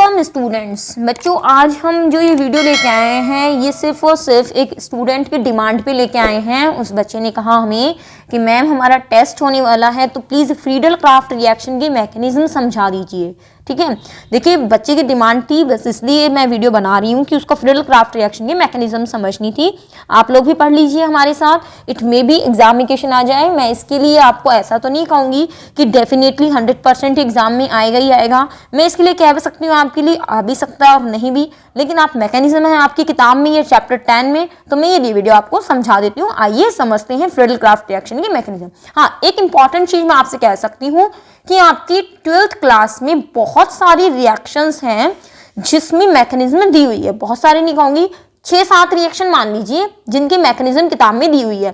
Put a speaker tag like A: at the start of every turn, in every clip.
A: Welcome students. बच्चों आज हम जो ये वीडियो लेके आए हैं ये सिर्फ और सिर्फ एक स्टूडेंट की डिमांड पे लेके आए हैं। उस बच्चे ने कहा हमें कि मैम हमारा टेस्ट होने वाला है तो प्लीज़ फ्रीडल क्राफ्ट रिएक्शन की मैकेनिज्म समझा दीजिए। ठीक है, देखिए बच्चे की डिमांड थी, बस इसलिए मैं वीडियो बना रही हूँ कि उसको फ्रीडल क्राफ्ट रिएक्शन की मैकेनिज्म समझनी थी। आप लोग भी पढ़ लीजिए हमारे साथ, इट मे बी एग्जामिनेशन आ जाए। मैं इसके लिए आपको ऐसा तो नहीं कहूँगी कि डेफिनेटली 100% एग्जाम में आएगा ही आएगा। मैं इसके लिए कह सकती हूँ आपके लिए आ भी सकता है और नहीं भी, लेकिन आप मैकेनिज्म है आपकी किताब में ये चैप्टर 10 में, तो मैं ये वीडियो आपको समझा देती हूँ। आइए समझते हैं फ्रीडल क्राफ्ट रिएक्शन की मैकेनिज्म। हाँ, एक इंपॉर्टेंट चीज मैं आपसे कह सकती हूँ कि आपकी 12th क्लास में बहुत सारी रिएक्शंस हैं जिसमें मैकेनिज्म दी हुई है। बहुत सारे नहीं कहूंगी, 6-7 रिएक्शन मान लीजिए जिनकी मैकेनिज्म किताब में दी हुई है।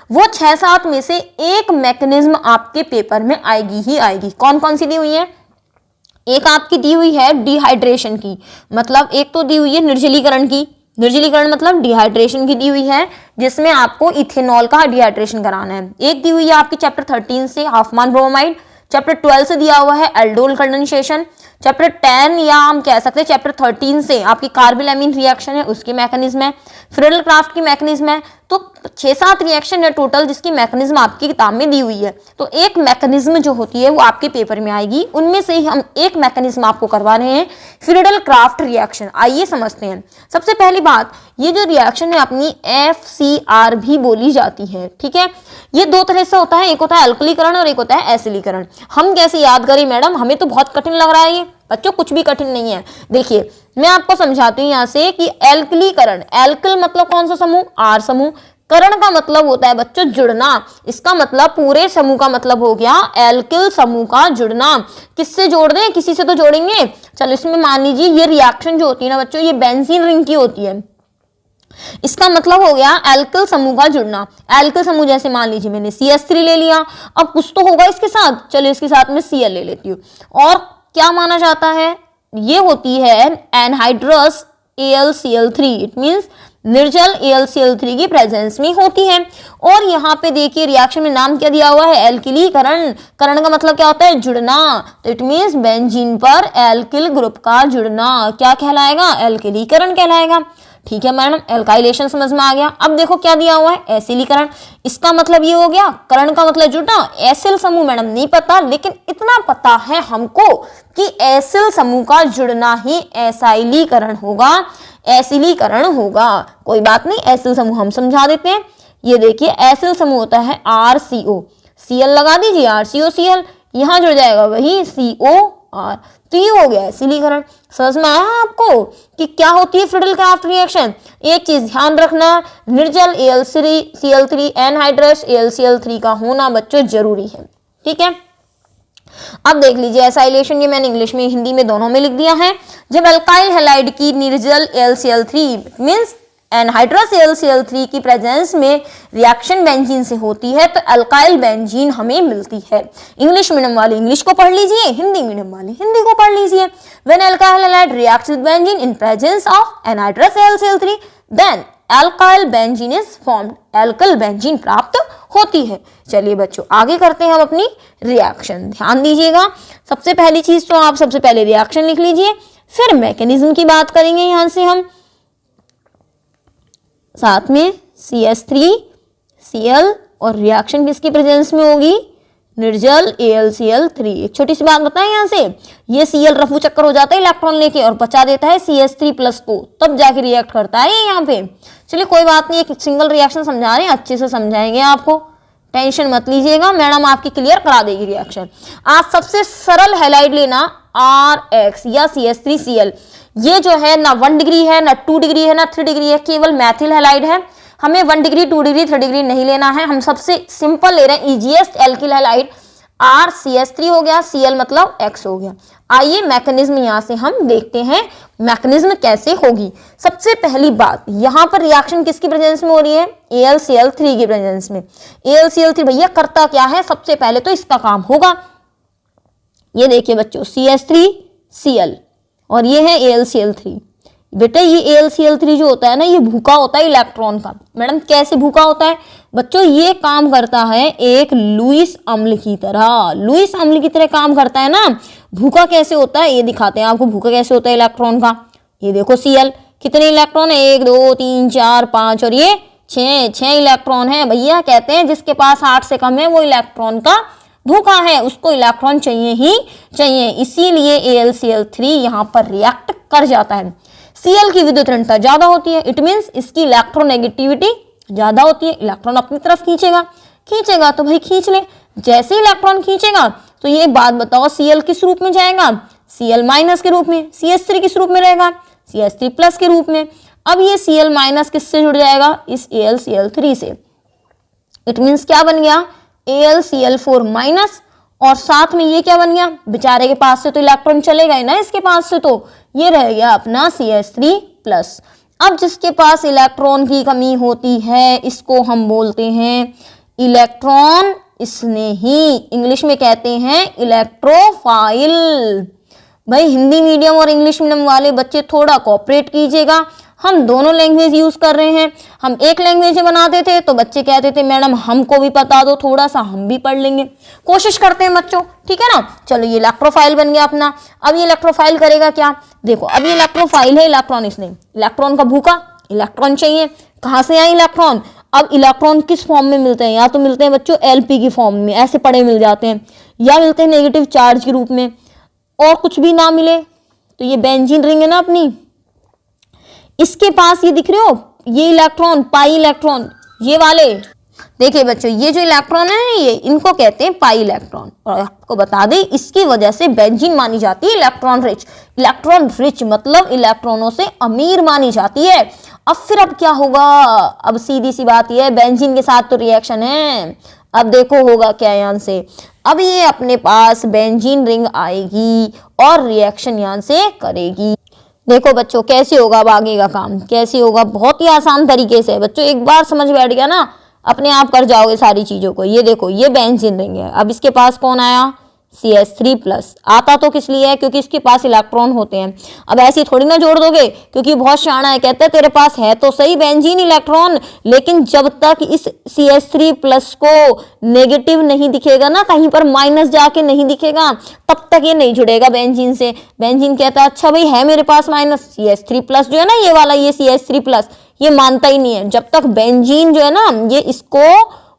A: वो 6-7 में से एक मैकेनिज्म आपके पेपर में आएगी ही आएगी। कौन कौन सी दी हुई है? एक आपकी दी हुई है डिहाइड्रेशन की, मतलब एक तो दी हुई है निर्जलीकरण की। निर्जलीकरण मतलब डिहाइड्रेशन की दी हुई है जिसमें आपको इथेनॉल का डिहाइड्रेशन कराना है। एक दी हुई है आपकी चैप्टर 13 से हाफमान ब्रोमाइड। चैप्टर 12 से दिया हुआ है एल्डोल कंडेंसेशन। चैप्टर 10 या हम कह सकते हैं चैप्टर 13 से आपकी कार्बोलैमिन रिएक्शन है, उसकी मैकेनिज्म है। फ्रीडल क्राफ्ट की मैकेनिज्म है। तो 6-7 रिएक्शन है टोटल जिसकी मैकेनिज्म आपकी किताब में दी हुई है। तो एक मैकेनिज्म जो होती है वो आपके पेपर में आएगी, उनमें से ही हम एक मैकेनिज्म आपको करवा रहे हैं, फ्रीडल क्राफ्ट रिएक्शन। आइए समझते हैं। सबसे पहली बात, ये जो रिएक्शन है अपनी FCR भी बोली जाती है। ठीक है, ये दो तरह से होता है, एक होता है अल्कलीकरण और एक होता है एसिलीकरण। हम कैसे याद करें मैडम, हमें तो बहुत कठिन लग रहा है ये। बच्चों कुछ भी कठिन नहीं है। देखिए मैं आपको समझाती हूँ यहाँ से कि एल्कलीकरण, एल्किल मतलब कौन सा समूह? R समूह। करण का मतलब होता है बच्चों जुड़ना। इसका मतलब पूरे समूह का मतलब हो गया एल्किल समूह का जुड़ना। किससे जोड़ दें? किसी से तो जोड़ेंगे। चलो इसमें मान लीजिए ये रिएक्शन जो होती है ना बच्चों, ये बेंजीन रिंग की होती है। इसका मतलब हो गया एल्किल समूह का जुड़ना। एल्किल समूह जैसे मान लीजिए मैंने CH3 ले लिया, अब कुछ तो होगा इसके साथ, चलो इसके साथ में Cl ले लेती हूँ। और क्या माना जाता है? ये होती है एनहाइड्रस AlCl3, इट मींस निर्जल AlCl3 की प्रेजेंस में होती है। और यहाँ पे देखिए रिएक्शन में नाम क्या दिया हुआ है? एल्किलीकरण। करण का मतलब क्या होता है? जुड़ना। तो इट मींस बेंजीन पर एल्किल ग्रुप का जुड़ना क्या कहलाएगा? एल्किलीकरण कहलाएगा। ठीक है मैडम, एल्काइलेशन समझ में आ गया। अब देखो क्या दिया हुआ है? एसिलीकरण। इसका मतलब ये हो गया, करण का मतलब जुड़ना। एसिल समूह मैडम नहीं पता, लेकिन इतना पता है हमको कि एसिल समूह का जुड़ना ही एसाइलीकरण होगा, एसिलीकरण होगा। कोई बात नहीं, एसिल समूह हम समझा देते हैं। ये देखिए एसिल समूह होता है RCO, Cl लगा दीजिए, RCOCl, यहाँ जुड़ जाएगा वही COR। तो ये हो गया एसिलीकरण। समझ में आया आपको कि क्या होती है फ्रीडल क्राफ्ट रिएक्शन? एक चीज ध्यान रखना, निर्जल AlCl3 एनहाइड्रस AlCl3 का होना बच्चों जरूरी है। ठीक है, अब देख लीजिए एसाइलेशन, ये मैंने इंग्लिश में हिंदी में दोनों में लिख दिया है। जब अल्काइल हैलाइड की निर्जल AlCl3 मींस एनहाइड्रस AlCl3 की प्रेजेंस में रिएक्शन बेंजीन से होती है तो अल्काइल बेंजीन हमें मिलती है। इंग्लिश मीडियम वाले इंग्लिश को पढ़ लीजिए, हिंदी मीडियम वाले हिंदी को पढ़ लीजिए। When alkyl halide reacts with benzene in presence of anhydrous AlCl3 then alkyl benzene is formed, alkyl benzene प्राप्त होती है। चलिए बच्चों आगे करते हैं हम अपनी रिएक्शन। ध्यान दीजिएगा, सबसे पहली चीज तो आप सबसे पहले रिएक्शन लिख लीजिए, फिर मैकेनिज्म की बात करेंगे। यहां से हम साथ में CH3 Cl और रिएक्शन किसकी प्रेजेंस में होगी? निर्जल AlCl3। एक छोटी सी बात बताएं, यहाँ से ये Cl रफू चक्कर हो जाता है इलेक्ट्रॉन लेके और बचा देता है CH3+ को, तब जाके रिएक्ट करता है ये यहाँ पे। चलिए कोई बात नहीं, एक सिंगल रिएक्शन समझा रहे हैं, अच्छे से समझाएंगे आपको, टेंशन मत लीजिएगा, मैडम आपकी क्लियर करा देगी रिएक्शन। आज सबसे सरल हैलाइड लेना RX या CH3Cl। ये जो है ना 1 डिग्री है, ना 2 डिग्री है, ना 3 डिग्री है, केवल मैथिल हैलाइड है। हमें 1 डिग्री 2 डिग्री 3 डिग्री नहीं लेना है, हम सबसे सिंपल ले रहे हैं इजीएस्ट एल्किल हैलाइड। RCH3 हो गया, Cl मतलब X हो गया। आइए मैकेनिज्म यहाँ से हम देखते हैं मैकेनिज्म कैसे होगी। सबसे पहली बात, यहाँ पर रिएक्शन किसकी प्रेजेंस में हो रही है? AlCl3 की प्रेजेंस में। AlCl3 भैया करता क्या है? सबसे पहले तो इसका काम होगा, ये देखिए बच्चों CH3Cl और ये है AlCl3। बेटा ये AlCl3 जो होता है ना, ये भूखा होता है इलेक्ट्रॉन का। मैडम कैसे भूखा होता है? बच्चों ये काम करता है एक लुईस अम्ल की तरह। लुईस अम्ल की तरह काम करता है ना, भूखा कैसे होता है ये दिखाते हैं आपको, भूखा कैसे होता है इलेक्ट्रॉन का। ये देखो Cl, कितने इलेक्ट्रॉन है, 1 2 3 4 5 और ये 6 इलेक्ट्रॉन है भैया। कहते हैं जिसके पास 8 से कम है वो इलेक्ट्रॉन का भूखा है, उसको इलेक्ट्रॉन चाहिए ही चाहिए, इसीलिए AlCl3 यहाँ पर रिएक्ट कर जाता है। Cl की विद्युत ऋणता ज्यादा होती है, इट मीन्स इसकी इलेक्ट्रोनेगेटिविटी ज्यादा होती है, इलेक्ट्रॉन अपनी तरफ खींचेगा तो भाई खींच ले। जैसे इलेक्ट्रॉन खींचेगा तो ये बात बताओ Cl किस रूप में जाएगा, Cl माइनस के रूप में, CH3 किस रूप में रहेगा, CH3 प्लस के रूप में। अब ये Cl माइनस किससे जुड़ जाएगा, इस AlCl3 से। इट मीन्स क्या बन गया, AlCl4 माइनस, और साथ में ये क्या बन गया, बेचारे के पास से तो इलेक्ट्रॉन चलेगा ही ना, इसके पास से तो ये रह गया अपना CH3 प्लस। अब जिसके पास इलेक्ट्रॉन की कमी होती है इसको हम बोलते हैं इलेक्ट्रॉन स्नेही, इंग्लिश में कहते हैं इलेक्ट्रोफाइल। भाई हिंदी मीडियम और इंग्लिश मीडियम वाले बच्चे थोड़ा कोऑपरेट कीजिएगा, हम दोनों लैंग्वेज यूज कर रहे हैं। हम एक लैंग्वेज में बनाते थे तो बच्चे कहते थे मैडम हमको भी बता दो, थोड़ा सा हम भी पढ़ लेंगे। कोशिश करते हैं बच्चों, ठीक है ना। चलो ये इलेक्ट्रोफाइल बन गया अपना। अब ये इलेक्ट्रोफाइल करेगा क्या, देखो अब ये इलेक्ट्रोफाइल है, इलेक्ट्रॉन इसने, इलेक्ट्रॉन का भूखा, इलेक्ट्रॉन चाहिए, कहाँ से आए इलेक्ट्रॉन। अब इलेक्ट्रॉन किस फॉर्म में मिलते हैं, या तो मिलते हैं बच्चों LP की फॉर्म में, ऐसे पड़े मिल जाते हैं, या मिलते हैं नेगेटिव चार्ज के रूप में, और कुछ भी ना मिले तो ये बेंजीन रिंग है ना अपनी, इसके पास ये दिख रहे हो ये इलेक्ट्रॉन, पाई इलेक्ट्रॉन, ये वाले देखिए बच्चों, ये जो इलेक्ट्रॉन है ये इनको कहते हैं पाई इलेक्ट्रॉन। और आपको बता दें इसकी वजह से बेंजीन मानी जाती है इलेक्ट्रॉन रिच। इलेक्ट्रॉन रिच मतलब इलेक्ट्रॉनों से अमीर मानी जाती है। अब फिर अब क्या होगा, अब सीधी सी बात ये है, बेंजीन के साथ तो रिएक्शन है, अब देखो होगा क्या यहाँ से। अब ये अपने पास बेंजीन रिंग आएगी और रिएक्शन यहाँ से करेगी। देखो बच्चों कैसे होगा, अब आगे का काम कैसे होगा, बहुत ही आसान तरीके से बच्चों, एक बार समझ बैठ गया ना अपने आप कर जाओगे सारी चीजों को। ये देखो ये बेंजीन रिंग है, अब इसके पास कौन आया, CH3 प्लस। आता तो किस लिए है, क्योंकि इसके पास इलेक्ट्रॉन होते हैं। अब ऐसी थोड़ी ना जोड़ दोगे, क्योंकि बहुत शाना है, कहते हैं तेरे पास है तो सही बेंजीन इलेक्ट्रॉन, लेकिन जब तक इस CH3 प्लस को नेगेटिव नहीं दिखेगा ना, कहीं पर माइनस जाके नहीं दिखेगा, तब तक ये नहीं जुड़ेगा बेंजीन से। बेंजीन कहता है अच्छा भाई है मेरे पास माइनस, CH3 प्लस जो है ना ये वाला, ये CH3 प्लस, ये मानता ही नहीं है जब तक बेंजीन जो है ना ये इसको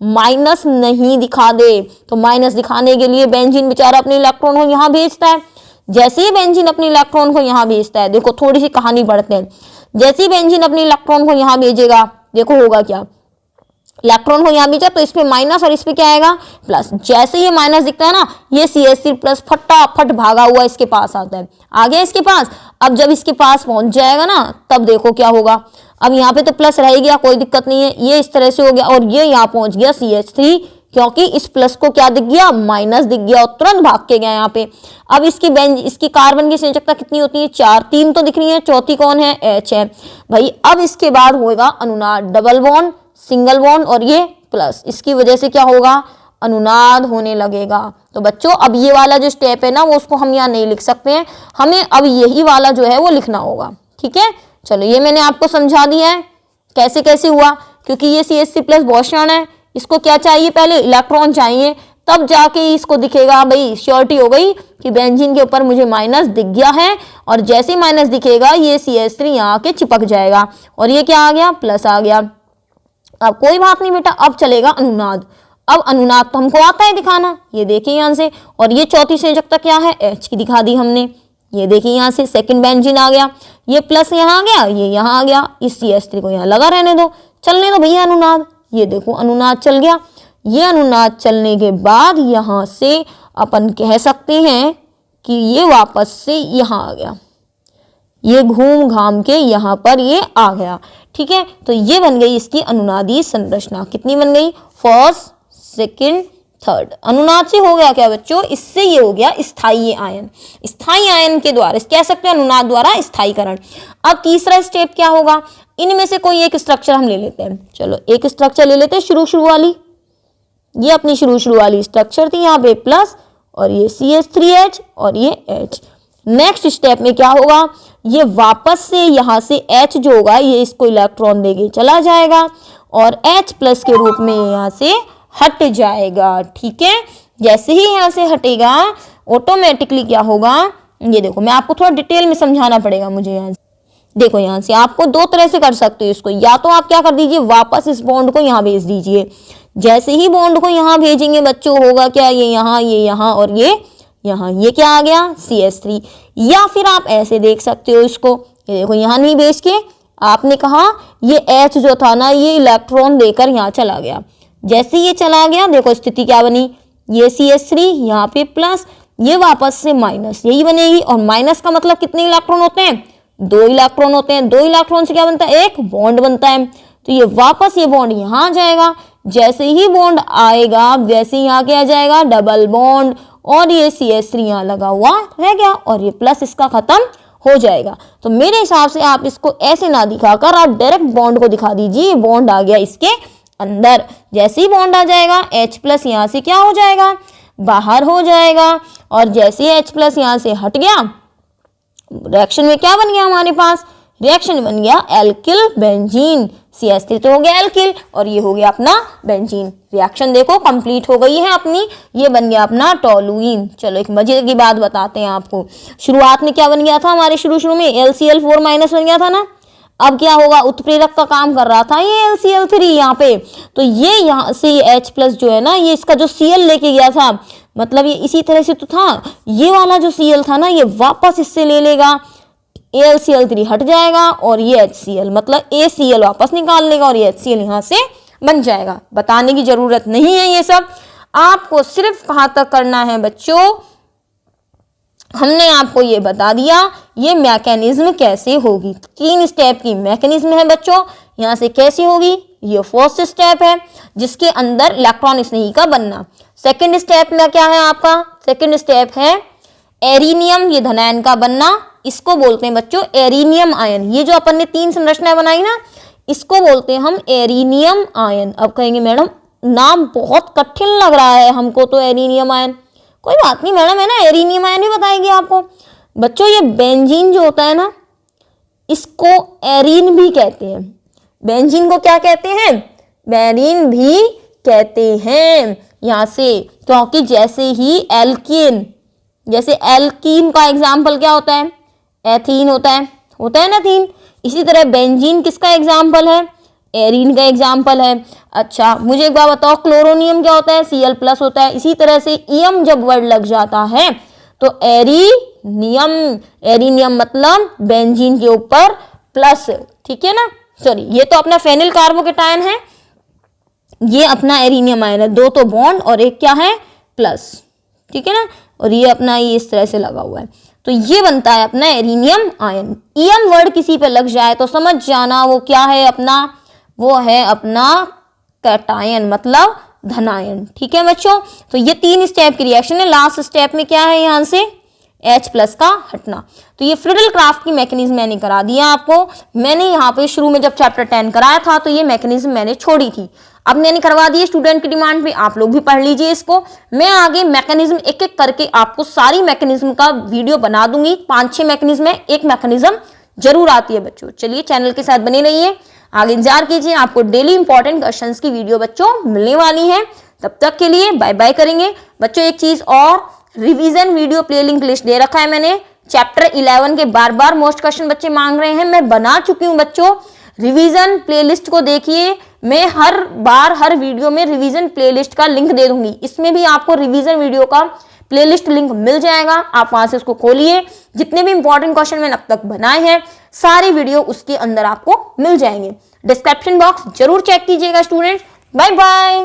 A: माइनस नहीं दिखा दे। तो माइनस दिखाने के लिए बेंजीन बेचारा अपने इलेक्ट्रॉन को यहाँ भेजता है। जैसे ही बेंजीन अपने इलेक्ट्रॉन को यहाँ भेजता है, देखो थोड़ी सी कहानी पढ़ते हैं, जैसे ही बेंजीन अपने इलेक्ट्रॉन को यहाँ भेजेगा, देखो होगा क्या, इलेक्ट्रॉन को यहाँ भेजा तो इस पे माइनस और इस पे क्या आएगा प्लस। जैसे ये माइनस दिखता है ना, ये CH3 प्लस फटाफट भागा हुआ इसके पास आता है, आ गया इसके पास। अब जब इसके पास पहुंच जाएगा ना, तब देखो क्या होगा, अब यहाँ पे तो प्लस रह गया, कोई दिक्कत नहीं है, ये इस तरह से हो गया, और ये यहाँ पहुंच गया CH3, क्योंकि इस प्लस को क्या दिख गया, माइनस दिख गया, और तुरंत भाग के गया यहाँ पे। अब इसकी कार्बन की संयोजकता कितनी होती है, 4, 3 तो दिख रही है, चौथी कौन है, H है भाई। अब इसके बाद होगा अनुनाद, डबल बॉन्ड, सिंगल बॉन्ड और ये प्लस, इसकी वजह से क्या होगा, अनुनाद होने लगेगा। तो बच्चों अब ये वाला जो स्टेप है ना, वो उसको हम यहाँ नहीं लिख सकते हैं, हमें अब यही वाला जो है वो लिखना होगा, ठीक है। चलो ये मैंने आपको समझा दिया है कैसे कैसे हुआ, क्योंकि ये CH3 प्लस बहुत शाना है, इसको क्या चाहिए, पहले इलेक्ट्रॉन चाहिए, तब जाके इसको दिखेगा। भाई श्योरिटी हो गई कि बेंजीन के ऊपर मुझे माइनस दिख गया है, और जैसे ही माइनस दिखेगा ये CH3 यहाँ के चिपक जाएगा, और ये क्या आ गया, प्लस आ गया। अब कोई बात नहीं बेटा, अब चलेगा अनुनाद। अब अनुनाद तो हमको आता है दिखाना, ये देखिए यहाँ से, और ये चौथी संयोजकता क्या है, H की दिखा दी हमने, ये देखिए यहाँ से सेकंड बेंजीन आ गया, ये प्लस यहाँ आ गया, ये यहाँ आ गया, इस CH3 को यहाँ लगा रहने दो, चलने दो भैया अनुनाद। ये देखो अनुनाद चल गया। ये अनुनाद चलने के बाद यहाँ से अपन कह सकते हैं कि ये वापस से यहाँ आ गया, ये घूम घाम के यहाँ पर ये आ गया, ठीक है। तो ये बन गई इसकी अनुनादी संरचना। कितनी बन गई, फर्स्ट, सेकंड, थर्ड। अनुनाद से हो गया क्या बच्चों, इससे ये हो गया स्थायी आयन। स्थायी आयन के द्वारा कह सकते हैं अनुनाद द्वारा स्थायीकरण। अब तीसरा स्टेप क्या होगा, इनमें से कोई एक स्ट्रक्चर हम ले लेते हैं। चलो एक स्ट्रक्चर ले लेते हैं, शुरू वाली, ये अपनी शुरू वाली स्ट्रक्चर थी, यहाँ पे प्लस और ये CH3H और ये H। नेक्स्ट स्टेप में क्या होगा, ये वापस से यहाँ से H जो होगा ये इसको इलेक्ट्रॉन देके चला जाएगा और H प्लस के रूप में यहाँ से हट जाएगा, ठीक है। जैसे ही यहाँ से हटेगा ऑटोमेटिकली क्या होगा, ये देखो मैं आपको थोड़ा डिटेल में समझाना पड़ेगा मुझे। यहाँ देखो, यहाँ से आपको दो तरह से कर सकते हो इसको, या तो आप क्या कर दीजिए, वापस इस बॉन्ड को यहाँ भेज दीजिए। जैसे ही बॉन्ड को यहाँ भेजेंगे बच्चों, होगा क्या, ये यहाँ और ये यहाँ, ये क्या आ गया, CH3। या फिर आप ऐसे देख सकते हो इसको, ये देखो यहाँ नहीं भेज के आपने कहा ये H जो था ना, ये इलेक्ट्रॉन देकर यहाँ चला गया। जैसे ये चला गया, देखो स्थिति क्या बनी, ये CH3 यहाँ पे प्लस, ये वापस से माइनस, यही बनेगी। और माइनस का मतलब कितने इलेक्ट्रॉन होते हैं, 2 इलेक्ट्रॉन होते हैं। 2 इलेक्ट्रॉन से क्या बनता है, एक बॉन्ड बनता है। तो ये वापस ये बॉन्ड यहाँ आ जाएगा। जैसे ही बॉन्ड आएगा वैसे ही यहाँ क्या आ जाएगा, डबल बॉन्ड, और ये CH3 यहाँ लगा हुआ रह गया, और ये प्लस इसका खत्म हो जाएगा। तो मेरे हिसाब से आप इसको ऐसे ना दिखाकर आप डायरेक्ट बॉन्ड को दिखा दीजिए, बॉन्ड आ गया इसके अंदर। जैसे ही बॉन्ड आ जाएगा, H प्लस यहाँ से क्या हो जाएगा, बाहर हो जाएगा। और जैसे ही H प्लस यहाँ से हट गया, रिएक्शन में क्या बन गया हमारे पास, रिएक्शन बन गया एल्किल बेंजीन। CH3 तो हो गया एल्किल, और ये हो गया अपना बेंजीन। रिएक्शन देखो कंप्लीट हो गई है अपनी, ये बन गया अपना टोलुइन। चलो एक मजे की बात बताते हैं आपको। शुरुआत में क्या बन गया था हमारे, शुरू में LCl4 माइनस बन गया था ना। अब क्या होगा, उत्प्रेरक का काम कर रहा था ये LCl3 यहाँ पे, तो ये यहाँ से H प्लस जो है ना, ये इसका जो Cl लेके गया था, मतलब ये इसी तरह से तो था, ये वाला जो Cl था ना, ये वापस इससे ले लेगा, AlCl3 हट जाएगा, और ये HCl मतलब ACl वापस निकाल लेगा, और ये HCl यहाँ से बन जाएगा। बताने की जरूरत नहीं है, ये सब आपको सिर्फ कहाँ तक करना है बच्चों, हमने आपको ये बता दिया ये मैकेनिज्म कैसे होगी। 3 स्टेप की मैकेनिज्म है बच्चों। यहाँ से कैसे होगी, ये फर्स्ट स्टेप है जिसके अंदर इलेक्ट्रॉन स्नेही का बनना। सेकंड स्टेप में क्या है आपका, सेकंड स्टेप है एरिनियम, ये धनायन का बनना, इसको बोलते हैं बच्चों एरिनियम आयन। ये जो अपन ने 3 संरचनाएं बनाई ना, इसको बोलते हैं हम एरिनियम आयन। अब कहेंगे मैडम नाम बहुत कठिन लग रहा है हमको तो एरिनियम आयन। कोई बात नहीं मैडम, है ना, एरिनियम आयन भी बताएगी आपको। बच्चों ये बेंजीन जो होता है ना, इसको एरीन भी कहते हैं। बेंजीन को क्या कहते हैं, बेरीन भी कहते हैं। यहाँ से क्योंकि जैसे ही एल्कीन, जैसे एल्कीन का एग्जाम्पल क्या होता है, एथीन होता है ना एथीन। इसी तरह बेंजीन किसका एग्जाम्पल है, एरीन का एग्जाम्पल है। अच्छा मुझे एक बात बताओ, क्लोरोनियम क्या होता है, Cl प्लस होता है। इसी तरह से इयम जब वर्ड लग जाता है तो एरीनियम, एरीनियम मतलब बेंजीन के ऊपर प्लस, ठीक है ना। सॉरी, ये तो अपना फेनिल कार्बोकेटायन है, ये अपना एरीनियम आयन है। 2 तो बॉन्ड और एक क्या है, प्लस, ठीक है ना। और ये अपना ये इस तरह से लगा हुआ है, तो ये बनता है अपना एरीनियम आयन। इयम वर्ड किसी पे लग जाए तो समझ जाना वो क्या है अपना, वो है अपना कैटायन मतलब धनायन, ठीक है बच्चों। तो ये 3 स्टेप की रिएक्शन है। लास्ट स्टेप में क्या है, यहाँ से H प्लस का हटना। तो ये फ्रीडल क्राफ्ट की मैकेनिज्म मैंने करा दिया आपको। मैंने यहाँ पे शुरू में जब चैप्टर 10 कराया था तो ये मैकेनिज्म मैंने छोड़ी थी, अब मैंने करवा दी स्टूडेंट की डिमांड पे। आप लोग भी पढ़ लीजिए इसको। मैं आगे मैकेनिज्म एक एक करके आपको सारी मैकेनिज्म का वीडियो बना दूंगी। 5-6 मैकेनिज्म है, एक मैकेनिज्म जरूर आती है बच्चों। चलिए चैनल के साथ बने रहिए, आगे इंतजार कीजिए, आपको डेली इंपॉर्टेंट क्वेश्चंस की वीडियो बच्चों मिलने वाली है। तब तक के लिए बाय बाय करेंगे बच्चों। एक चीज और, revision video play link list दे रखा है मैंने। चैप्टर 11 के बार बार मोस्ट क्वेश्चन बच्चे मांग रहे हैं, मैं बना चुकी हूँ बच्चों। रिवीजन प्लेलिस्ट को देखिए, मैं हर बार हर वीडियो में रिवीजन प्लेलिस्ट का लिंक दे दूंगी। इसमें भी आपको रिवीजन वीडियो का प्लेलिस्ट लिंक मिल जाएगा, आप वहां से उसको खोलिए। जितने भी इंपॉर्टेंट क्वेश्चन मैंने अब तक बनाए हैं सारी वीडियो उसके अंदर आपको मिल जाएंगे। डिस्क्रिप्शन बॉक्स जरूर चेक कीजिएगा स्टूडेंट्स। Bye bye.